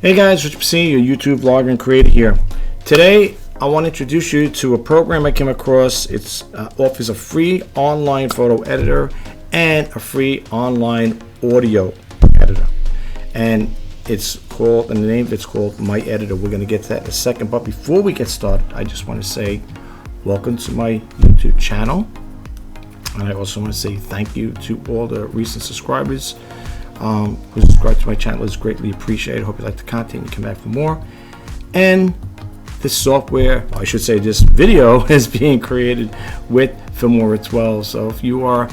Hey guys, Rich PC, your YouTube vlogger and creator here. Today, I want to introduce you to a program I came across. It offers a free online photo editor and a free online audio editor. And it's called, and the name of it's called My Editor. We're going to get to that in a second. But before we get started, I just want to say welcome to my YouTube channel. And I also want to say thank you to all the recent subscribers who subscribe to my channel. Is greatly appreciated. Hope you like the content and come back for more. And this software, I should say this video, is being created with Filmora 12. So if you are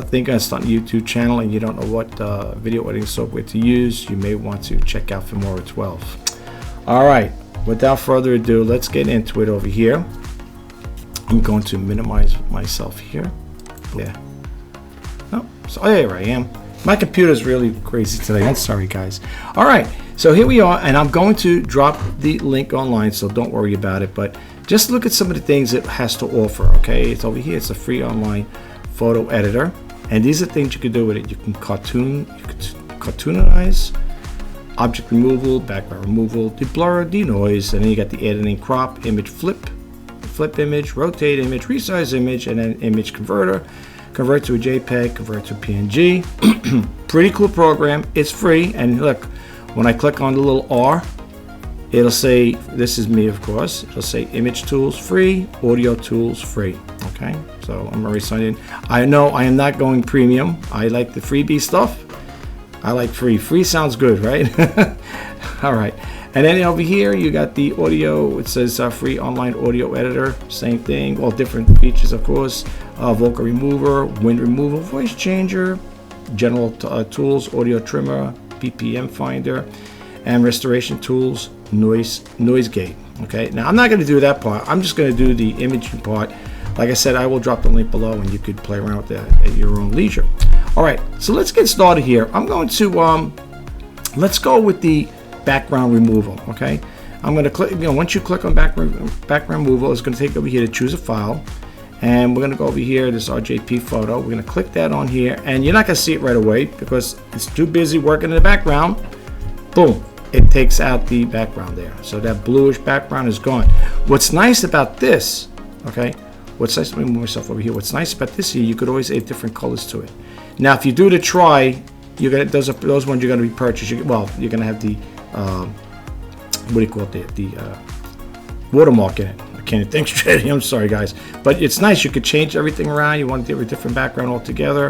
thinking of starting a YouTube channel and you don't know what video editing software to use, you may want to check out Filmora 12. All right, without further ado, let's get into it over here. I'm going to minimize myself here. Yeah. Oh, so there I am. My computer's really crazy today. I'm sorry, guys. All right, so here we are, and I'm going to drop the link online, so don't worry about it. But just look at some of the things it has to offer. Okay, it's over here. It's a free online photo editor, and these are things you can do with it. You can cartoonize, object removal, background removal, deblur, denoise, and then you got the editing, crop, image flip image, rotate image, resize image, and then image converter. Convert to a JPEG, convert to a PNG. Pretty cool program. It's free, and look, when I click on the little R, it'll say, this is me of course, it'll say image tools free, audio tools free. Okay, so I'm already signed in. I know I am not going premium. I like the freebie stuff. I like free. Free sounds good, right? All right. And then over here you got the audio. It says free online audio editor. Same thing, all different features of course. Vocal remover, wind removal, voice changer, general tools, audio trimmer, BPM finder, and restoration tools, noise gate. Okay, now I'm not going to do that part. I'm just going to do the imaging part. Like I said, I will drop the link below and you could play around with that at your own leisure. All right, so let's get started here. I'm going to let's go with the background removal. Okay, I'm going to click, once you click on background removal, it's going to take over here to choose a file, and we're going to go over here, this RJP photo. We're going to click that on here, and you're not going to see it right away because it's too busy working in the background. Boom, it takes out the background there, so that bluish background is gone. What's nice about this, okay, what's nice, let me move myself over here. What's nice about this here, you could always add different colors to it. Now if you do the try, you're gonna, those ones you're going to be purchased. You're going to have the what do you call it, the watermark in it. I can't think straight. I'm sorry guys, but it's nice. You could change everything around. You want to do a different background altogether.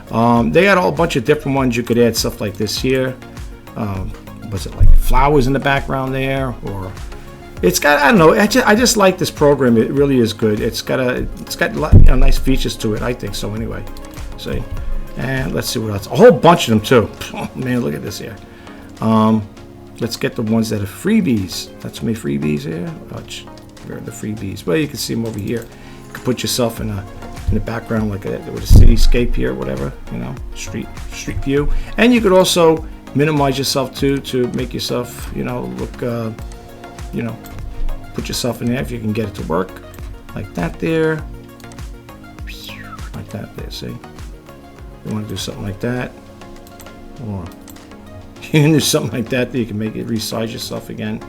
They got a whole bunch of different ones you could add, stuff like this here. Was it like flowers in the background there, or it's got, I don't know, I just like this program. It really is good. It's got nice features to it, I think so anyway. See, and let's see what else. A whole bunch of them too. Oh, man, look at this here. Let's get the ones that are freebies. That's my freebies here. Where are the freebies? Well, you can see them over here. You can put yourself in the background like with a cityscape here, whatever, street view. And you could also minimize yourself too, to make yourself, look, put yourself in there if you can get it to work, like that there, like that there. See, you want to do something like that, or you can do something like that. You can make it resize yourself again.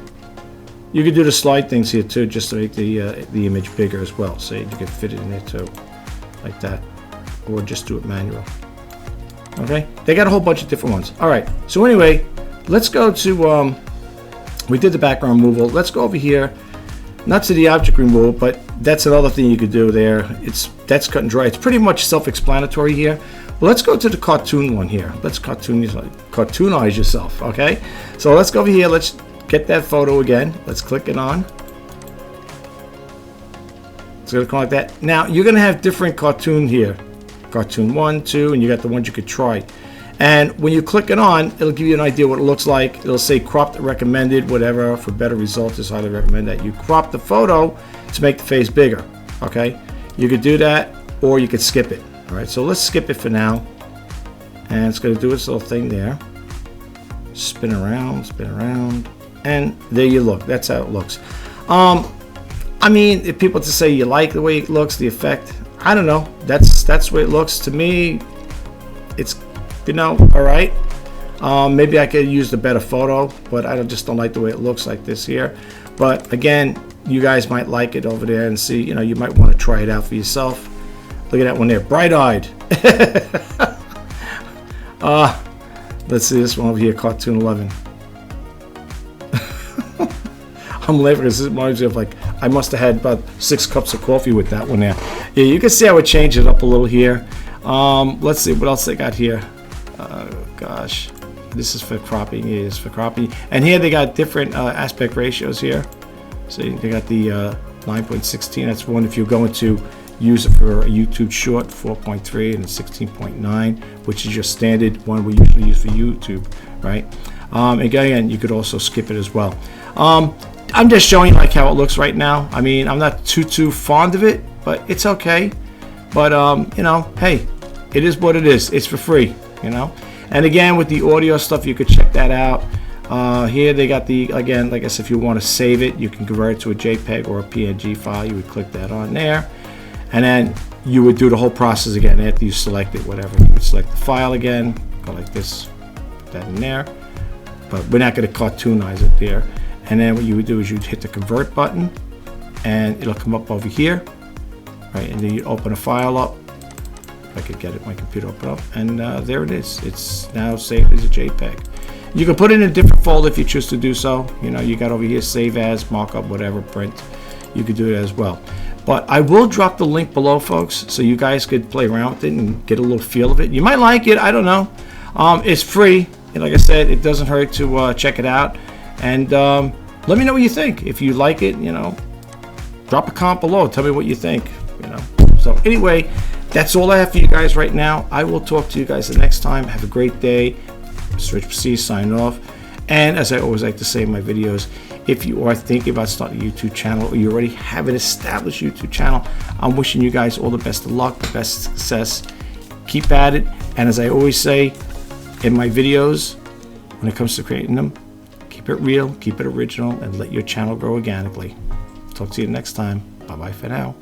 You can do the slide things here too, just to make the image bigger as well. So you can fit it in there too, like that, or just do it manual. Okay, they got a whole bunch of different ones. All right, so anyway, let's go to we did the background removal. Let's go over here, not to the object removal, but that's another thing you could do there. That's cut and dry. It's pretty much self-explanatory here. Well, let's go to the cartoon one here. Let's cartoonize yourself. Okay, so let's go over here. Let's get that photo again. Let's click it on. It's gonna come like that. Now you're gonna have different cartoon here. Cartoon 1, 2, and you got the ones you could try. And when you click it on, it'll give you an idea what it looks like. It'll say cropped, recommended, whatever. For better results, it's highly recommend that you crop the photo to make the face bigger. Okay, you could do that, or you could skip it. All right, so let's skip it for now, and it's going to do its little thing there. Spin around, and there you look. That's how it looks. I mean, if people just say you like the way it looks, the effect, I don't know. That's the way it looks to me. It's, all right. Maybe I could use the better photo, but I just don't like the way it looks like this here. But again, you guys might like it over there and see, you know, you might want to try it out for yourself. Look at that one there, bright-eyed. Let's see this one over here, Cartoon 11. I'm laughing because this reminds me of, like, I must have had about 6 cups of coffee with that one there. Yeah, you can see how it changed it up a little here. Let's see what else they got here. Gosh, this is for cropping. It is for cropping. And here they got different aspect ratios here. So they got the 9.16. That's one if you're going to use it for a YouTube short, 4.3 and 16.9, which is your standard one we usually use for YouTube, right? Again, you could also skip it as well. I'm just showing like how it looks right now. I mean, I'm not too fond of it, but it's okay. But you know, hey, it is what it is. It's for free, you know. And again, with the audio stuff, you could check that out. Here they got the, again, like I said, if you want to save it, you can convert it to a JPEG or a PNG file. You would click that on there, and then you would do the whole process again after you select it, whatever. You would select the file again, go like this, put that in there. But we're not going to cartoonize it there. And then what you would do is you'd hit the convert button, and it'll come up over here, right? And then you open a file up. If I could get it, my computer open up, and there it is. It's now saved as a JPEG. You can put it in a different folder if you choose to do so. You know, you got over here save as, markup, whatever, print. You could do it as well. But I will drop the link below, folks, so you guys could play around with it and get a little feel of it. You might like it. I don't know. It's free. And like I said, it doesn't hurt to check it out. And let me know what you think. If you like it, you know, drop a comment below. Tell me what you think, you know. So anyway, that's all I have for you guys right now. I will talk to you guys the next time. Have a great day. Mr. Rich Prestige signing off. And as I always like to say in my videos, if you are thinking about starting a YouTube channel or you already have an established YouTube channel, I'm wishing you guys all the best of luck, the best success. Keep at it. And as I always say in my videos, when it comes to creating them, keep it real, keep it original, and let your channel grow organically. Talk to you next time. Bye-bye for now.